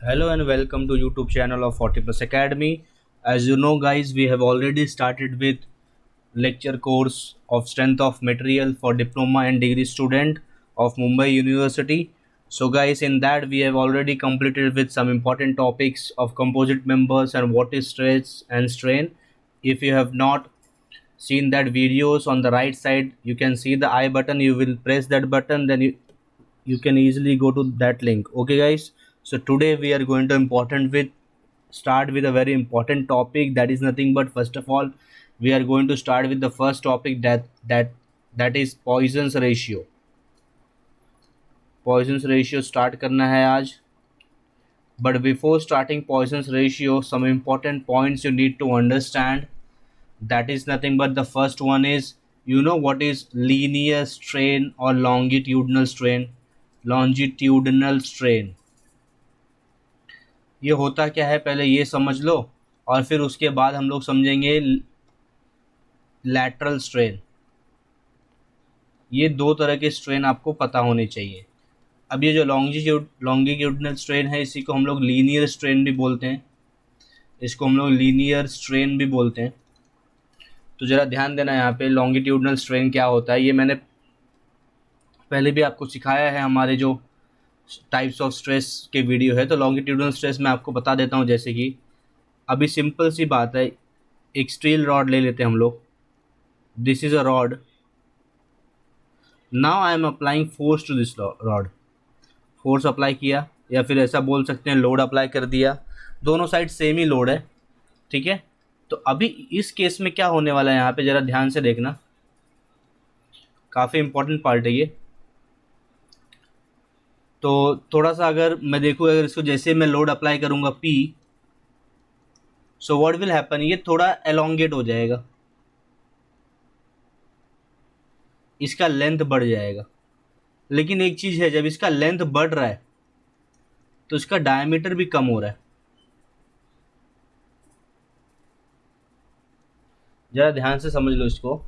Hello and welcome to YouTube channel of 40 Plus Academy. As you know guys, we have already started with lecture course of strength of material for diploma and degree student of Mumbai University. So guys, in that we have already completed with some important topics of composite members and what is stress and strain. If you have not seen that videos, on the right side you can see the I button. You will press that button, then you can easily go to that link. Okay guys, so today we are going to important with start with a very important topic, that is nothing but first of all we are going to start with the first topic that is Poisson's ratio. Poisson's ratio start करना है आज. But before starting Poisson's ratio, some important points you need to understand. That is nothing but the first one is, you know what is linear strain or longitudinal strain? Longitudinal strain ये होता क्या है, पहले ये समझ लो और फिर उसके बाद हम लोग समझेंगे लैटरल स्ट्रेन. ये दो तरह के स्ट्रेन आपको पता होने चाहिए. अब ये जो लॉन्गिट्यूडनल स्ट्रेन है, इसी को हम लोग लीनियर स्ट्रेन भी बोलते हैं. इसको हम लोग लीनियर स्ट्रेन भी बोलते हैं. तो ज़रा ध्यान देना यहाँ पे, लॉन्गिट्यूडनल स्ट्रेन क्या होता है ये मैंने पहले भी आपको सिखाया है हमारे जो टाइप्स ऑफ स्ट्रेस के वीडियो है. तो लॉन्गिट्यूडनल स्ट्रेस मैं आपको बता देता हूँ. जैसे कि अभी सिंपल सी बात है, एक स्टील रॉड ले लेते हैं हम लोग. This is a rod. Now I am applying force to this rod. Force apply किया, या फिर ऐसा बोल सकते हैं लोड अप्लाई कर दिया. दोनों साइड सेम ही लोड है, ठीक है. तो अभी इस केस में क्या होने वाला है, यहाँ पे ज़रा ध्यान से देखना, काफ़ी इंपॉर्टेंट पार्ट है ये. तो थोड़ा सा अगर मैं देखूँ, अगर इसको जैसे मैं लोड अप्लाई करूँगा P, so what will happen, ये थोड़ा एलोंगेट हो जाएगा, इसका लेंथ बढ़ जाएगा. लेकिन एक चीज़ है, जब इसका लेंथ बढ़ रहा है तो इसका डायमीटर भी कम हो रहा है. ज़रा ध्यान से समझ लो इसको.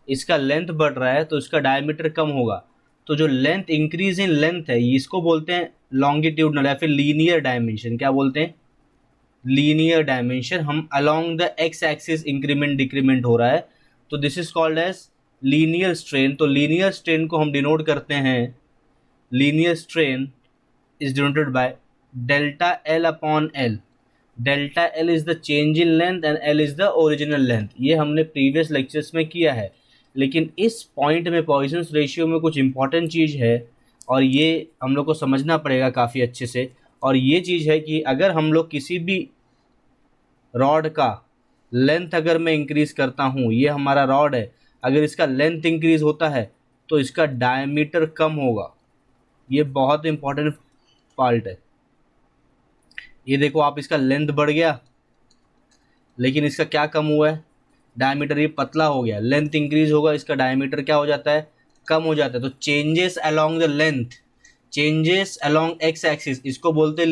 इसका लेंथ बढ़ रहा है तो इसका डायमीटर कम होगा. तो जो लेंथ इंक्रीज इन लेंथ है, इसको बोलते हैं लॉन्गिट्यूडनल या फिर लीनियर डायमेंशन. क्या बोलते हैं? Linear dimension. हम along the X axis increment decrement हो रहा है, तो this is called as linear strain. तो लीनियर स्ट्रेन को हम डिनोट करते हैं, linear strain is denoted by delta L upon L. Delta L is the change in length and L is the original length. ये हमने previous lectures में किया है. लेकिन इस पॉइंट में पॉइसन्स रेशियो में कुछ इंपॉर्टेंट चीज़ है, और ये हम लोग को समझना पड़ेगा काफ़ी अच्छे से. और ये चीज़ है कि अगर हम लोग किसी भी रॉड का लेंथ अगर मैं इंक्रीज़ करता हूँ, ये हमारा रॉड है, अगर इसका लेंथ इंक्रीज़ होता है तो इसका डायमीटर कम होगा. ये बहुत इंपॉर्टेंट पार्ट है. ये देखो आप, इसका लेंथ बढ़ गया लेकिन इसका क्या कम हुआ है, डायमीटर. ये पतला हो गया, लेंथ इंक्रीज होगा, इसका डायमीटर क्या हो जाता है, कम हो जाता है. तो changes along the length, changes along x axis, इसको बोलते हैं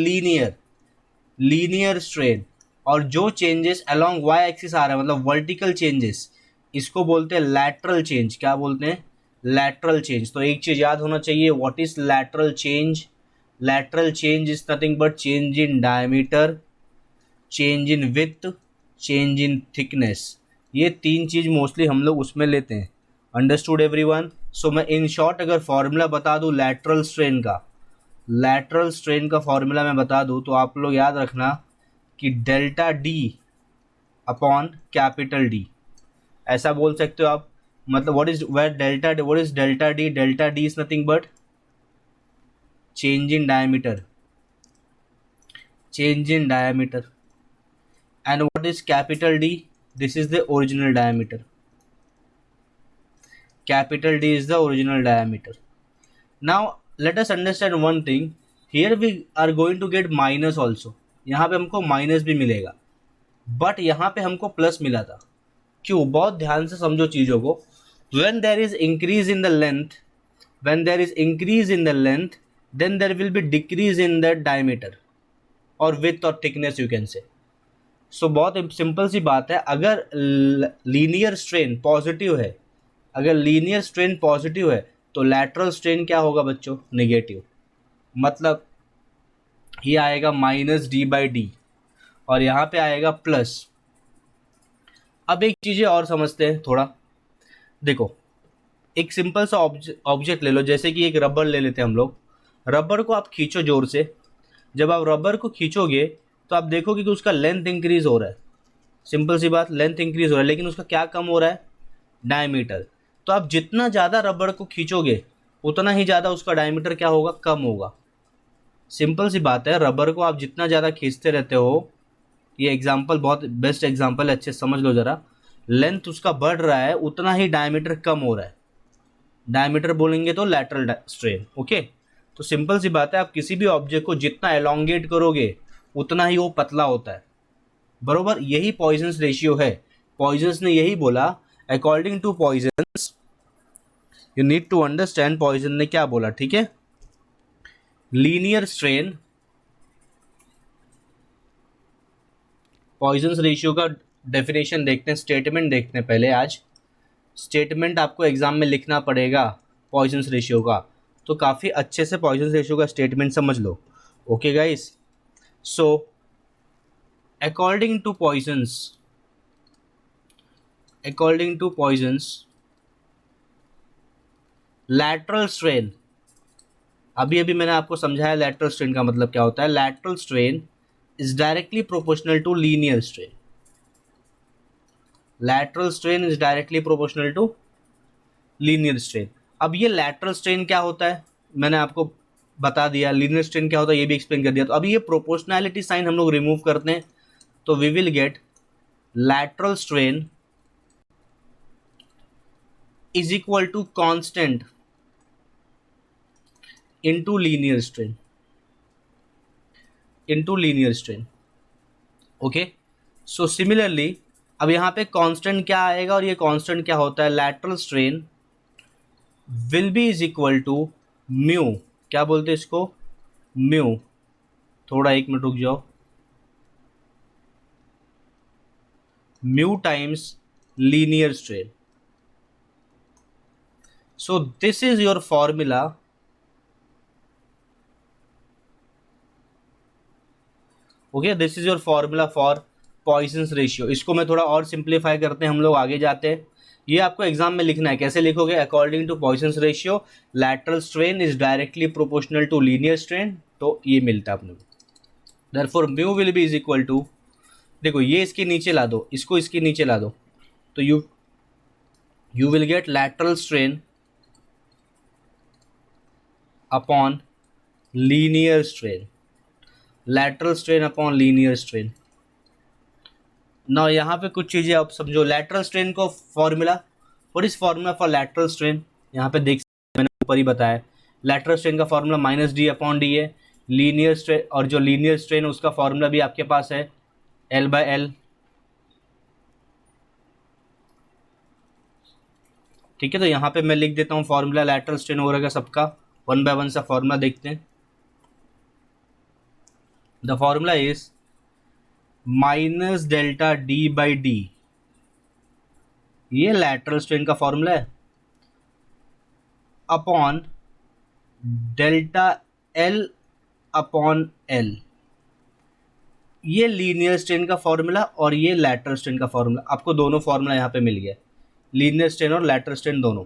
लीनियर स्ट्रेन. और जो चेंजेस अलोंग वाई एक्सिस आ रहा है, मतलब वर्टिकल चेंजेस, इसको बोलते हैं लैटरल चेंज. क्या बोलते हैं? Lateral change. तो एक चीज़ याद होना चाहिए, what is lateral change? Lateral change is nothing but change in diameter, change in width, change in thickness. ये तीन चीज़ मोस्टली हम लोग उसमें लेते हैं. Understood everyone? सो मैं इन शॉर्ट अगर फॉर्मूला बता दूँ लैटरल स्ट्रेन का फॉर्मूला मैं बता दूँ, तो आप लोग याद रखना कि delta D upon capital D, ऐसा बोल सकते हो आप. मतलब what is delta D? Delta D is nothing but change in diameter. And what is capital D? This is the original diameter. Capital D is the original diameter. Now let us understand one thing. Here we are going to get minus also. यहाँ पे हमको minus भी मिलेगा, but यहाँ पे हमको plus मिला था. क्यों? बहुत ध्यान से समझो चीज़ों को. When there is increase in the length, then there will be decrease in the diameter or width or thickness you can say. So बहुत सिंपल सी बात है. अगर लीनियर स्ट्रेन पॉजिटिव है, तो लैटरल स्ट्रेन क्या होगा बच्चों? नेगेटिव. मतलब ये आएगा माइनस डी बाई डी और यहाँ पे आएगा प्लस। अब एक चीज़ें और समझते हैं थोड़ा। देखो, एक सिंपल सा ऑब्जेक्ट ले लो, जैसे कि एक रबर ले लेते हैं हम लोग। रबर को आप खींचो जोर से। जब आप रबर को खींचोगे तो आप देखोगे कि उसका लेंथ इंक्रीज हो रहा है। सिंपल सी बात, लेंथ इंक्रीज हो रहा है, लेकिन उसका क्या कम हो रहा है? डायमीटर। तो आप जितना ज़्यादा रबर को खींचोगे उतना ही ज़्यादा उसका डायमीटर क्या होगा? कम होगा। सिंपल सी बात है, रबर को आप जितना ज़्यादा खींचते रहते हो, ये एग्जाम्पल बहुत बेस्ट एग्जाम्पल है, अच्छे से समझ लो ज़रा। लेंथ उसका बढ़ रहा है उतना ही डायमीटर कम हो रहा है। डायमीटर बोलेंगे तो लैटरल स्ट्रेन। ओके, तो सिंपल सी बात है, आप किसी भी ऑब्जेक्ट को जितना एलोंगेट करोगे उतना ही वो पतला होता है। बरोबर, यही पॉइजन्स रेशियो है। पॉइजन्स ने यही बोला, according to Poisson's you need to understand. Poisson ने क्या बोला? ठीक है, लीनियर स्ट्रेन, पॉइजन्स रेशियो का डेफिनेशन देखते हैं, स्टेटमेंट देखते हैं पहले। आज स्टेटमेंट आपको एग्जाम में लिखना पड़ेगा पॉइजन्स रेशियो का, तो काफ़ी अच्छे से पॉइजन्स रेशियो का स्टेटमेंट समझ लो। Okay guys, so according to Poisson's lateral strain, अभी अभी मैंने आपको समझाया लैटरल स्ट्रेन का मतलब क्या होता है। Lateral strain is directly proportional to linear strain. Lateral strain is directly proportional to linear strain. अब ये लैटरल स्ट्रेन क्या होता है मैंने आपको बता दिया, लीनियर स्ट्रेन क्या होता है ये भी एक्सप्लेन कर दिया। तो अभी ये प्रोपोर्शनैलिटी साइन हम लोग रिमूव करते हैं तो we will get lateral strain is equal to constant into linear strain. Okay, so similarly अब यहाँ पे कांस्टेंट क्या आएगा और ये कांस्टेंट क्या होता है? Lateral strain will be is equal to mu, क्या बोलते हैं इसको? म्यू। थोड़ा एक मिनट रुक जाओ। Mu times linear strain. So this is your formula. Okay, this is your formula for Poisson's ratio. इसको मैं थोड़ा और सिंप्लीफाई करते हैं, हम लोग आगे जाते हैं। ये आपको एग्जाम में लिखना है, कैसे लिखोगे? According to Poisson's ratio lateral strain is directly proportional to linear strain. तो ये मिलता है अपने को। Therefore mu will be is equal to, देखो ये इसके नीचे ला दो, इसको इसके नीचे ला दो, तो you will get lateral strain upon linear strain. Lateral strain upon linear strain. ना यहाँ पे कुछ चीज़ें आप समझो। लैटरल स्ट्रेन को formula, what is formula for lateral strain? यहाँ पे देख सकते, मैंने ऊपर ही बताया। लैटरल स्ट्रेन का formula minus d upon D है। लीनियर स्ट्रेन, और जो लीनियर स्ट्रेन है उसका फॉर्मूला भी आपके पास है एल बाय एल। ठीक है, तो यहाँ पे मैं लिख देता हूँ फॉर्मूला लैटरल स्ट्रेन वगैरह का सबका, वन बाय वन सा फॉर्मूला देखते हैं। The formula is minus delta D by D, ये लैटरल स्ट्रेन का फॉर्मूला है, upon delta L upon L, ये लीनियर स्ट्रेन का फॉर्मूला और ये लैटरल स्ट्रेन का फॉर्मूला। आपको दोनों फॉर्मूला यहाँ पे मिल गया, लीनियर स्ट्रेन और लैटरल स्ट्रेन दोनों।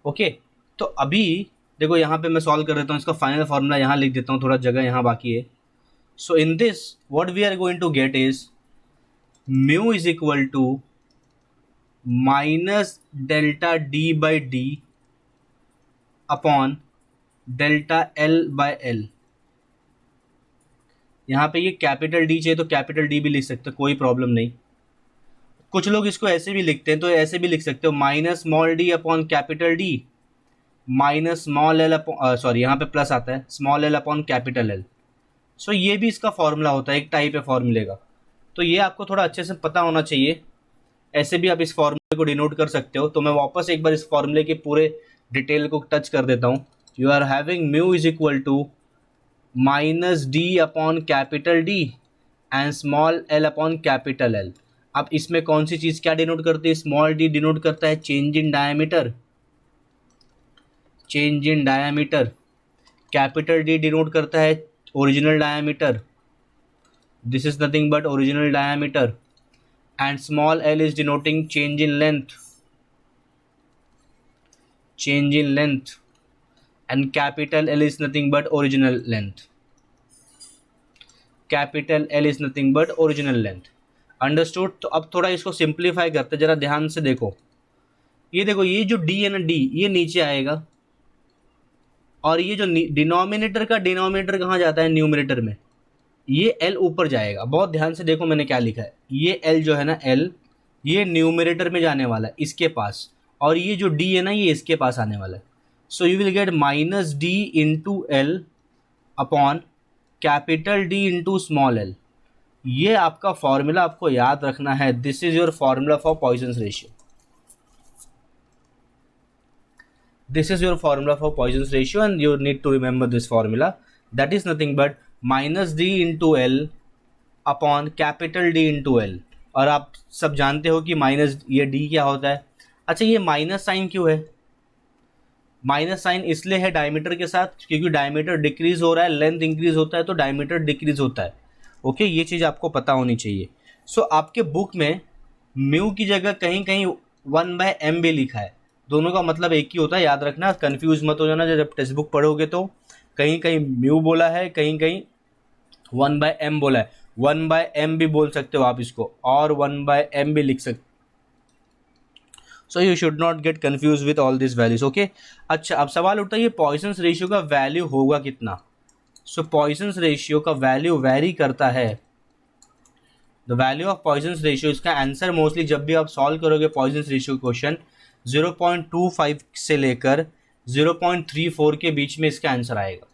ओके, तो अभी देखो यहाँ पे मैं सॉल्व कर देता हूँ, इसका फाइनल फॉर्मूला यहाँ लिख देता हूँ, थोड़ा जगह यहाँ बाकी है। So in this what we are going to get is mu is equal to minus delta D by D upon delta L by L. यहाँ पे ये कैपिटल डी चाहिए तो कैपिटल डी भी लिख सकते हो, कोई प्रॉब्लम नहीं। कुछ लोग इसको ऐसे भी लिखते हैं, तो ऐसे भी लिख सकते हो, minus small D upon capital D minus small L upon, sorry यहाँ पे प्लस आता है, small L upon capital L. So ये भी इसका फॉर्मूला होता है, एक टाइप है फॉर्मूले का। तो ये आपको थोड़ा अच्छे से पता होना चाहिए। ऐसे भी आप इस फॉर्मूले को डिनोट कर सकते हो। तो मैं वापस एक बार इस फॉर्मूले के पूरे डिटेल को टच कर देता हूँ। You are having mu is equal to minus d upon capital D and small L upon capital L. अब इसमें कौन सी चीज़ क्या डिनोट करती है? स्मॉल डी डिनोट करता है change in diameter, capital D denote करता है original diameter. This is nothing but original diameter. And small l is denoting change in length. Change in length. And capital L is nothing but original length. Capital L is nothing but original length. Understood. तो अब थोड़ा इसको simplify करते, जरा ध्यान से देखो। ये देखो, ये जो डी है ना, डी ये नीचे आएगा, और ये जो डिनोमिनेटर का डिनोमिनेटर कहाँ जाता है, न्यूमरेटर में, ये एल ऊपर जाएगा। बहुत ध्यान से देखो मैंने क्या लिखा है, ये एल जो है ना, एल ये न्यूमरेटर में जाने वाला है, इसके पास, और ये जो डी है ना, ये इसके पास आने वाला है। So you will get minus d into l upon capital D into small l. ये आपका फॉर्मूला आपको याद रखना है। This is your formula for Poisson's ratio. This is your formula for Poisson's ratio and you need to remember this formula. That is nothing but minus d into L upon capital D into L। और आप सब जानते हो कि minus ये d क्या होता है। अच्छा, ये माइनस साइन क्यों है? माइनस साइन इसलिए है डायमीटर के साथ क्योंकि डायमीटर डिक्रीज हो रहा है, लेंथ इंक्रीज होता है तो डायमीटर डिक्रीज होता है। ओके, ये चीज़ आपको पता होनी चाहिए। सो आपके बुक में म्यू की जगह कहीं कहीं 1/m भी लिखा है। दोनों का मतलब एक ही होता है, याद रखना, कंफ्यूज मत हो जाना। जब टेक्स्ट बुक पढ़ोगे तो कहीं कहीं म्यू बोला है, कहीं कहीं 1/m बोला है। 1/m भी बोल सकते हो आप इसको, और 1/m भी लिख सकते। So you should not get confuse with all this values. Okay, अच्छा, अब सवाल उठता है ये पॉइसन्स रेशियो का वैल्यू होगा कितना। सो पॉइसन्स रेशियो का वैल्यू वेरी करता है। The value of Poisson's ratio, इसका आंसर मोस्टली जब भी आप सॉल्व करोगे पॉइसन्स रेशियो क्वेश्चन, 0.25 से लेकर 0.34 के बीच में इसका आंसर आएगा।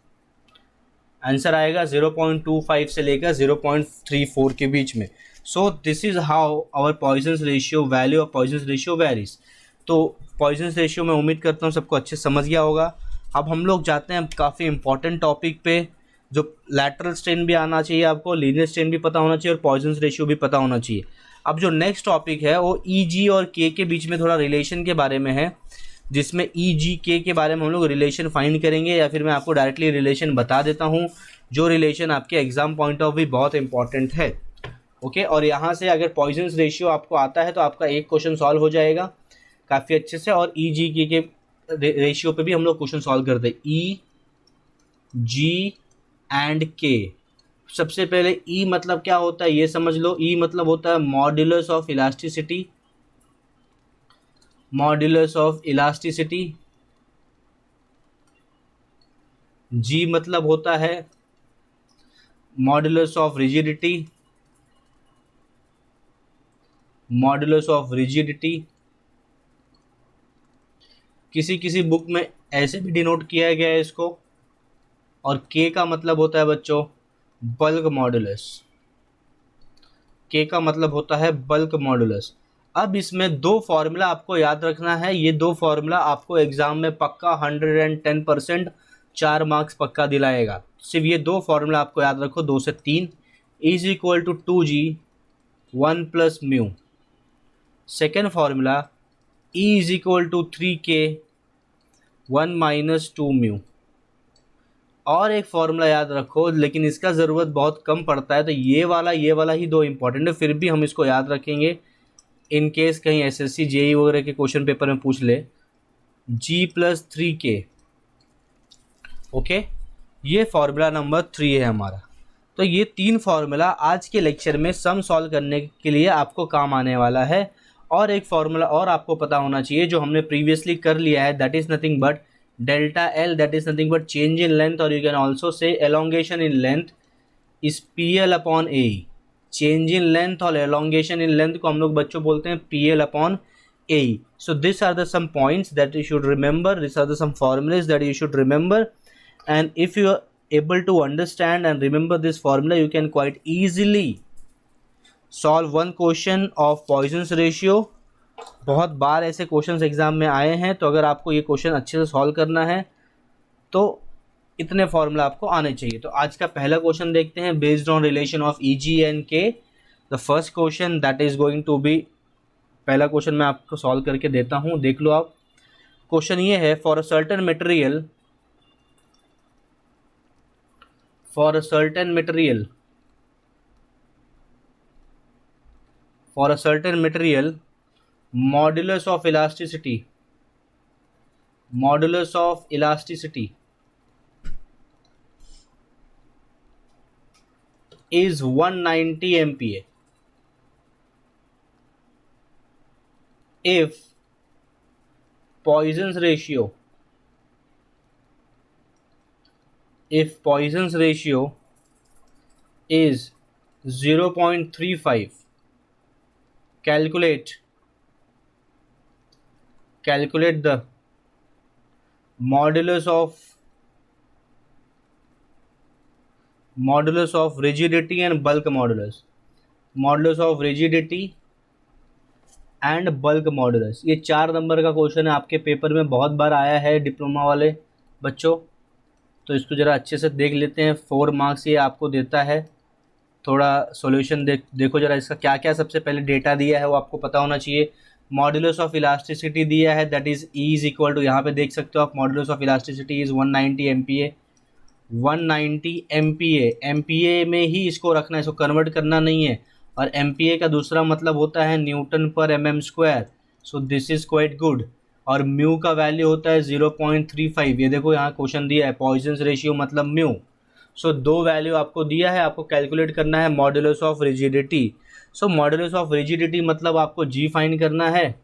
आंसर आएगा 0.25 से लेकर 0.34 के बीच में। So this is how our Poisson's ratio, value of Poisson's ratio varies. तो पॉइसन्स रेशियो मैं उम्मीद करता हूँ सबको अच्छे समझ गया होगा। अब हम लोग जाते हैं काफ़ी इंपॉर्टेंट टॉपिक पे, जो लैटरल स्ट्रेन भी आना चाहिए आपको, लीनियर स्ट्रेन भी पता होना चाहिए और पॉइसन्स रेशियो भी पता होना चाहिए। अब जो नेक्स्ट टॉपिक है वो ई जी और के बीच में थोड़ा रिलेशन के बारे में है, जिसमें ई जी के बारे में हम लोग रिलेशन फाइंड करेंगे, या फिर मैं आपको डायरेक्टली रिलेशन बता देता हूँ, जो रिलेशन आपके एग्जाम पॉइंट ऑफ व्यू बहुत इंपॉर्टेंट है। ओके, और यहाँ से अगर पॉइसन्स रेशियो आपको आता है तो आपका एक क्वेश्चन सॉल्व हो जाएगा काफ़ी अच्छे से। और ई जी के रेशियो पे भी हम लोग क्वेश्चन सॉल्व करते हैं, ई जी एंड के। सबसे पहले ई मतलब क्या होता है ये समझ लो। ई मतलब होता है modulus of elasticity, modulus of elasticity. G मतलब होता है modulus of rigidity, modulus of rigidity. किसी किसी बुक में ऐसे भी डिनोट किया गया है इसको। और के का मतलब होता है बच्चों बल्क मॉडुलस। के का मतलब होता है बल्क मॉडुलस। अब इसमें दो फॉर्मूला आपको याद रखना है। ये दो फॉर्मूला आपको एग्जाम में पक्का 110% 4 मार्क्स पक्का दिलाएगा। सिर्फ ये दो फॉर्मूला आपको याद रखो, 2 से 3। Is equal to 2g 1 plus mu. Second formula E is equal to 3k 1 minus 2 mu. और एक फॉर्मूला याद रखो, लेकिन इसका ज़रूरत बहुत कम पड़ता है, तो ये वाला ही दो इंपॉर्टेंट है, फिर भी हम इसको याद रखेंगे इन केस कहीं एसएससी जेई वगैरह के क्वेश्चन पेपर में पूछ ले। g plus 3k। ओके, ये फॉर्मूला नंबर 3 है हमारा। तो ये 3 फॉर्मूला आज के लेक्चर में सम सॉल्व करने के लिए आपको काम आने वाला है। और एक फॉर्मूला और आपको पता होना चाहिए जो हमने प्रीवियसली कर लिया है, that is nothing but delta L, that is nothing but change in length, और you can also say elongation in length is P L upon A. Change in length और एलोंगेशन इन लेंथ को हम लोग बच्चों बोलते हैं P L upon A. So this are the some points that you should remember, this are the some formulas that you should remember, and if you are able to understand and remember this formula, you can quite easily solve one question of Poisson's ratio। बहुत बार ऐसे questions exam में आए हैं, तो अगर आपको ये question अच्छे से सॉल्व करना है तो इतने फॉर्मूला आपको आने चाहिए। तो आज का पहला क्वेश्चन देखते हैं, based on relation of E G and K. The first question that is going to be, पहला क्वेश्चन मैं आपको सॉल्व करके देता हूँ, देख लो आप। क्वेश्चन ये है, for a certain material for a certain material, modulus of elasticity is 190 MPa if Poisson's ratio is 0.35. calculate the modulus of rigidity and bulk modulus and bulk modulus. ये 4 नंबर का question है, आपके paper में बहुत बार आया है diploma वाले बच्चों, तो इसको ज़रा अच्छे से देख लेते हैं। 4 मार्क्स ये आपको देता है। थोड़ा सॉल्यूशन देखो ज़रा इसका क्या क्या सबसे पहले डेटा दिया है वो आपको पता होना चाहिए। मॉडुलस ऑफ इलास्टिसिटी दिया है, that is E is equal to, यहाँ पे देख सकते हो आप, modulus of elasticity is 190 MPa। 190 MPa में ही इसको रखना है, इसको कन्वर्ट करना नहीं है। और MPa का दूसरा मतलब होता है न्यूटन पर mm², so this is quite good. और म्यू का वैल्यू होता है 0.35। ये देखो यहाँ क्वेश्चन दिया है, पॉइजन्स रेशियो मतलब म्यू। सो 2 वैल्यू आपको दिया है, आपको कैलकुलेट करना है modulus of rigidity. So modulus of rigidity मतलब आपको जी फाइंड करना है,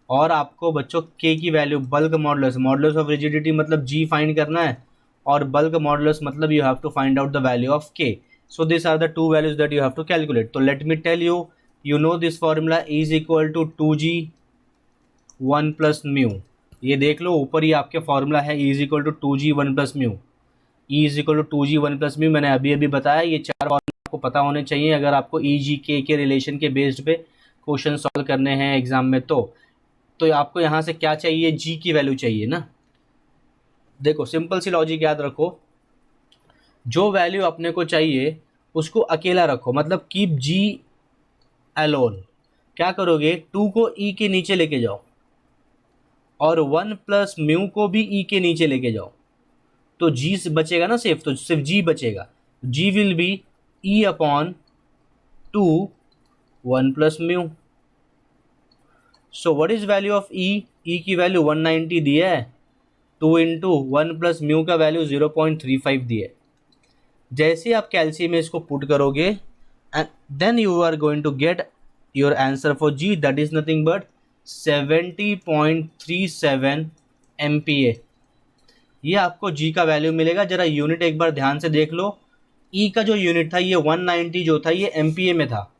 और आपको बच्चों के की value, bulk modulus of rigidity मतलब जी फाइंड करना है, और बल्क मॉडुलस मतलब you have to find out the value of K. So this are the 2 values that you have to calculate. तो let me tell you, you know this formula is equal to 2g 1 plus mu. ये देख लो ऊपर ही आपके formula है, is equal to 2g 1 plus mu. E is equal to 2g 1 plus mu मैंने अभी अभी बताया। ये 4 फॉर्मूला आपको पता होने चाहिए अगर आपको ई जी के रिलेशन के बेस्ड पे क्वेश्चन सॉल्व करने हैं एग्जाम में। तो आपको यहाँ से क्या चाहिए, जी की वैल्यू चाहिए ना। देखो सिंपल सी लॉजिक याद रखो, जो वैल्यू अपने को चाहिए उसको अकेला रखो, मतलब कीप जी अलोन। क्या करोगे, 2 को ई के नीचे लेके जाओ और 1 प्लस म्यू को भी ई के नीचे लेके जाओ, तो जी बचेगा ना सिर्फ, तो सिर्फ जी बचेगा। G will be E upon 2 1 plus mu. So what is value of E, E की वैल्यू 190 दी है, 2 इंटू 1 प्लस म्यू का वैल्यू 0.35 दी है। जैसे आप कैल्शियम में इसको पुट करोगे, then you are going to get your answer for G, that is nothing but 70.37 MPa। ये आपको जी का वैल्यू मिलेगा। जरा यूनिट एक बार ध्यान से देख लो, ई का जो यूनिट था ये 190 जो था ये MPa में था।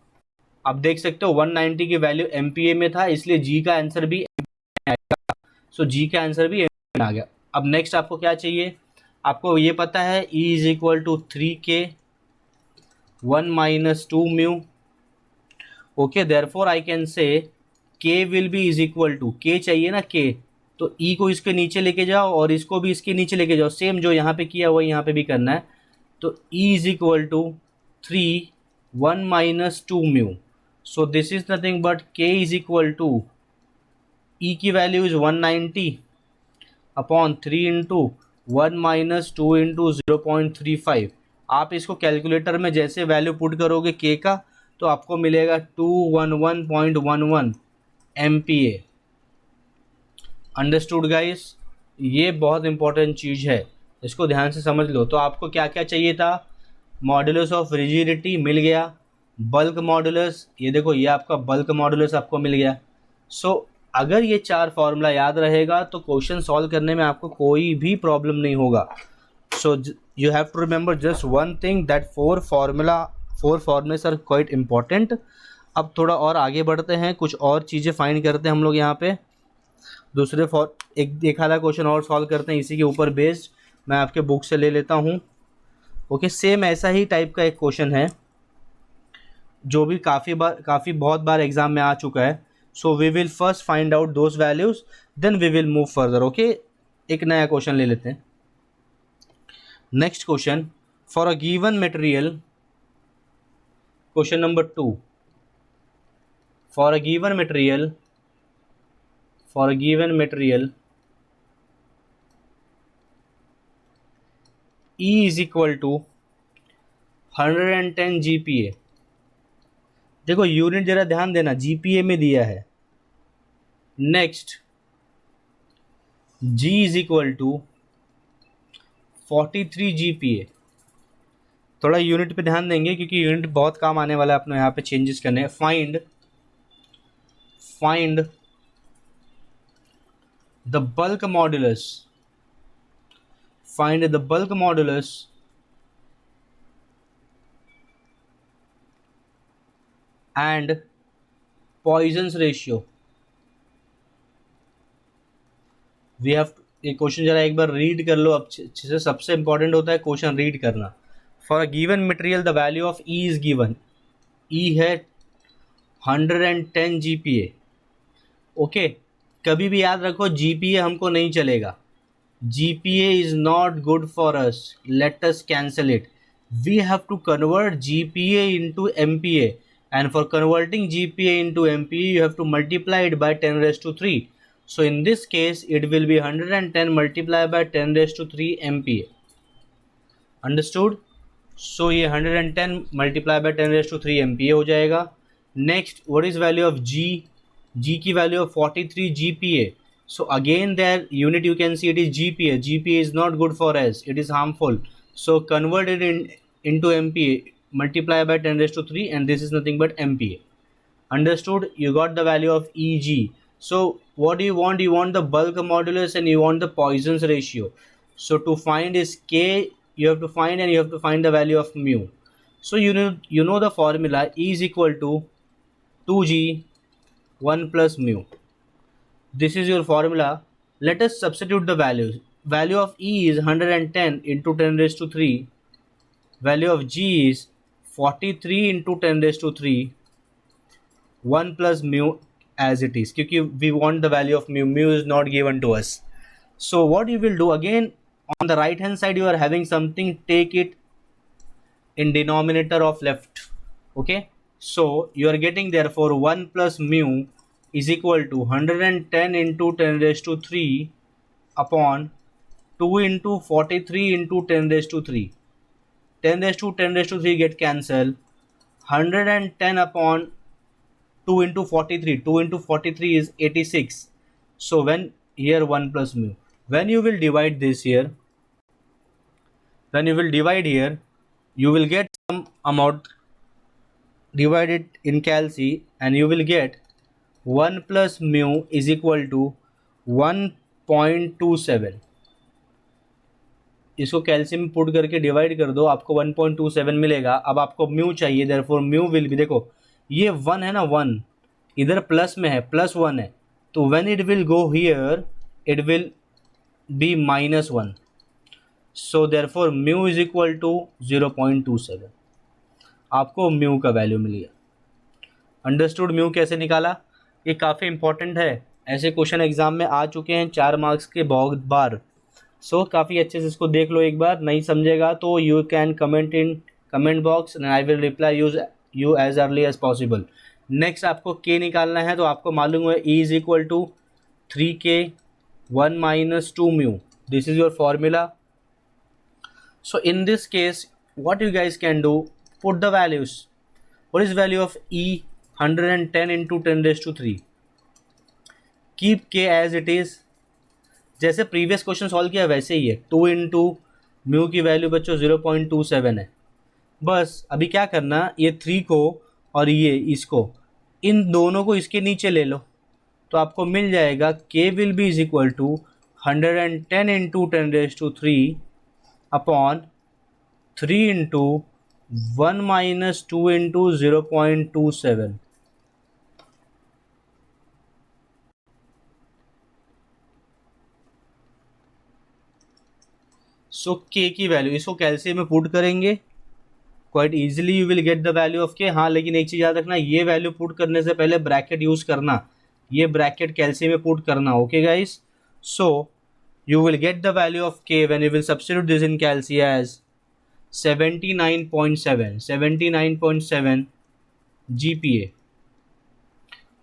आप देख सकते हो 190 की वैल्यू MPa में था, इसलिए जी का आंसर भी आएगा। सो जी का आंसर भी MPa में आ गया। अब नेक्स्ट आपको क्या चाहिए, आपको ये पता है E is equal to 3k 1 minus 2 mu. Okay, therefore I can say k will be is equal to, k चाहिए ना k, तो E को इसके नीचे लेके जाओ और इसको भी इसके नीचे लेके जाओ, सेम जो यहाँ पे किया हुआ यहाँ पे भी करना है। तो E is equal to 3 1 minus 2 mu. So this is nothing but k is equal to, E की value is 190 upon 3 into 1 minus 2 into 0.35। आप इसको कैलकुलेटर में जैसे वैल्यू पुट करोगे k का, तो आपको मिलेगा 211.11 MPa। अंडरस्टूड गाइस, ये बहुत इंपॉर्टेंट चीज़ है, इसको ध्यान से समझ लो। तो आपको क्या क्या चाहिए था, मॉडुलस ऑफ रिजिडिटी मिल गया, बल्क मॉडुलस, ये देखो ये आपका बल्क मॉडुलस आपको मिल गया। सो अगर ये 4 फॉर्मूला याद रहेगा तो क्वेश्चन सॉल्व करने में आपको कोई भी प्रॉब्लम नहीं होगा। So you have to remember just one thing, that 4 formulas are quite important. अब थोड़ा और आगे बढ़ते हैं, कुछ और चीज़ें फाइंड करते हैं हम लोग यहाँ पे। दूसरे एक देखा था क्वेश्चन और सॉल्व करते हैं इसी के ऊपर बेस्ड, मैं आपके बुक से ले लेता हूँ। ओके, सेम ऐसा ही टाइप का एक क्वेश्चन है जो भी काफ़ी बहुत बार एग्जाम में आ चुका है। So we will first find out those values, then we will move further. Okay, एक नया क्वेश्चन ले लेते हैं। Next question, for a given material, question number 2, for a given material E is equal to 110 GPA। देखो unit जरा ध्यान देना, GPA में दिया है। Next G is equal to 43 GPA। थोड़ा यूनिट पे ध्यान देंगे क्योंकि यूनिट बहुत काम आने वाला है अपने यहाँ पे चेंजेस करने हैं। Find the bulk modulus, find the bulk modulus and Poisson's ratio. We have, ये क्वेश्चन जरा एक बार रीड कर लो अच्छे से, सबसे इंपॉर्टेंट होता है क्वेश्चन रीड करना। For a given material the value of E is given, E है 110 GPA। ओके, कभी भी याद रखो GPA हमको नहीं चलेगा, GPA is not good for us, let us cancel it. We have to convert GPA into MPA, and for converting GPA into MPA you have to multiply it by 10 raised to 3. So in this case it will be 110 multiplied by 10 raised to 3 MPA. Understood? So ये 110 multiplied by 10 raised to 3 MPA हो जाएगा। Next, what is value of G? G की value of 43 GPA. So again their unit you can see it is GPA. GPA is not good for us, it is harmful. So convert it into MPA, multiply by 10 raised to 3, and this is nothing but MPA. Understood? You got the value of EG. So what do you want? You want the bulk modulus and you want the Poisson's ratio. So to find is K, you have to find, and you have to find the value of mu. So you know the formula, E is equal to 2G 1 plus mu. This is your formula. Let us substitute the values. Value of E is 110 into 10 raised to 3. Value of G is 43 into 10 raised to 3. 1 plus mu as it is. Because we want the value of mu. Mu is not given to us. So what you will do, again on the right hand side you are having something, take it in denominator of left. Okay. So you are getting therefore 1 plus mu is equal to 110 into 10 raised to 3 upon 2 into 43 into 10 raised to 3. 10 raised to 10 raised to 3 get cancelled. 110 upon 2 into 43. 2 into 43 is 86. So when here 1 plus mu. When you will divide this here, you will get some amount, divide it in calci, and you will get 1 plus mu is equal to 1.27. इसको calcium में put करके divide कर दो, आपको 1.27 मिलेगा। अब आपको mu चाहिए, देयरफॉर म्यू विल बी, देखो ये 1 है ना, 1 इधर प्लस में है, +1 है, तो when it will go here it will be -1. So therefore mu is equal to 0.27. आपको म्यू का वैल्यू मिल गया। अंडरस्टूड? म्यू कैसे निकाला, ये काफ़ी इंपॉर्टेंट है, ऐसे क्वेश्चन एग्जाम में आ चुके हैं 4 मार्क्स के बहुत बार। सो काफ़ी अच्छे से इसको देख लो एक बार, नहीं समझेगा तो you can comment in comment box and I will reply you as early as possible. Next आपको के निकालना है, तो आपको मालूम है E is equal to 3K 1 minus 2 mu. This is your formula. So in this case what you guys can do, put the values. What is value of E? 110 into 10 raised to 3. Keep K as it is. जैसे previous question solve किया वैसे ही है। 2 into mu की value बच्चों 0.27 है। बस अभी क्या करना, ये 3 को और ये इसको, इन दोनों को इसके नीचे ले लो, तो आपको मिल जाएगा K will be is equal to 110 into 10 raise to 3 upon 3 into 1 minus 2 into 0.27। So K की वैल्यू, इसको कैल्शियम में पुट करेंगे, quite easily you will get the value of K। हाँ लेकिन एक चीज़ याद रखना, ये वैल्यू पुट करने से पहले ब्रैकेट यूज़ करना, ये ब्रैकेट कैल्शियम में पुट करना। Okay guys, so you will get the value of K when you will substitute this in calci as 79.7 GPA।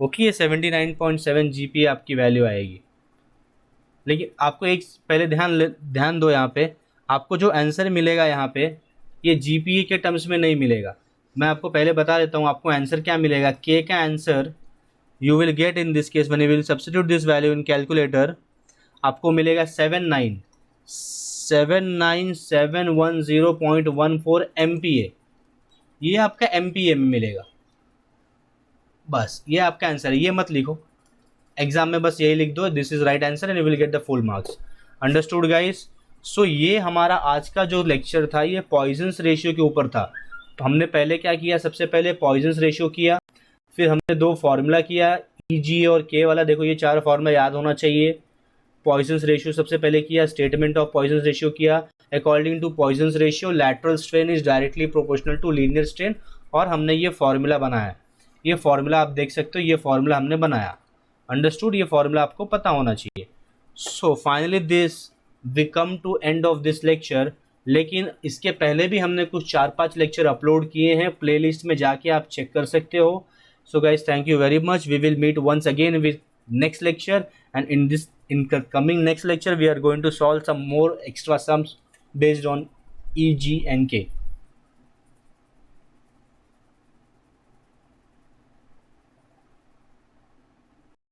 Okay, 79.7 GPA आपकी वैल्यू आएगी। लेकिन आपको एक पहले ध्यान दो, यहाँ पे आपको जो आंसर मिलेगा यहाँ पे ये जीपीए के टर्म्स में नहीं मिलेगा। मैं आपको पहले बता देता हूँ आपको आंसर क्या मिलेगा। के का answer you will get in this case when you will substitute this value in calculator, आपको मिलेगा 79710.14 MPa। ये आपका MPa में मिलेगा। बस ये आपका आंसर है, ये मत लिखो एग्जाम में, बस यही लिख दो this is right answer and you will get the full marks. Understood guys? So ये हमारा आज का जो लेक्चर था ये पॉइजन्स रेशियो के ऊपर था। तो हमने पहले क्या किया, सबसे पहले पॉइजन्स रेशियो किया, फिर हमने दो फार्मूला किया EG और K वाला। देखो ये 4 फार्मूला याद होना चाहिए। पॉइजन्स रेशियो सबसे पहले किया, स्टेटमेंट ऑफ पॉइजन्स रेशियो किया। According to Poisson's ratio lateral strain is directly proportional to linear strain, और हमने ये फार्मूला बनाया। ये फार्मूला आप देख सकते हो, ये फार्मूला हमने बनाया। अंडरस्टूड? ये फार्मूला आपको पता होना चाहिए। So finally this we come to end of this lecture. लेकिन इसके पहले भी हमने कुछ 4-5 लेक्चर अपलोड किए हैं, प्लेलिस्ट में जाके आप चेक कर सकते हो। So guys thank you very much. We will meet once again with next lecture, and in coming next lecture we are going to solve some more extra sums based on E, G and K.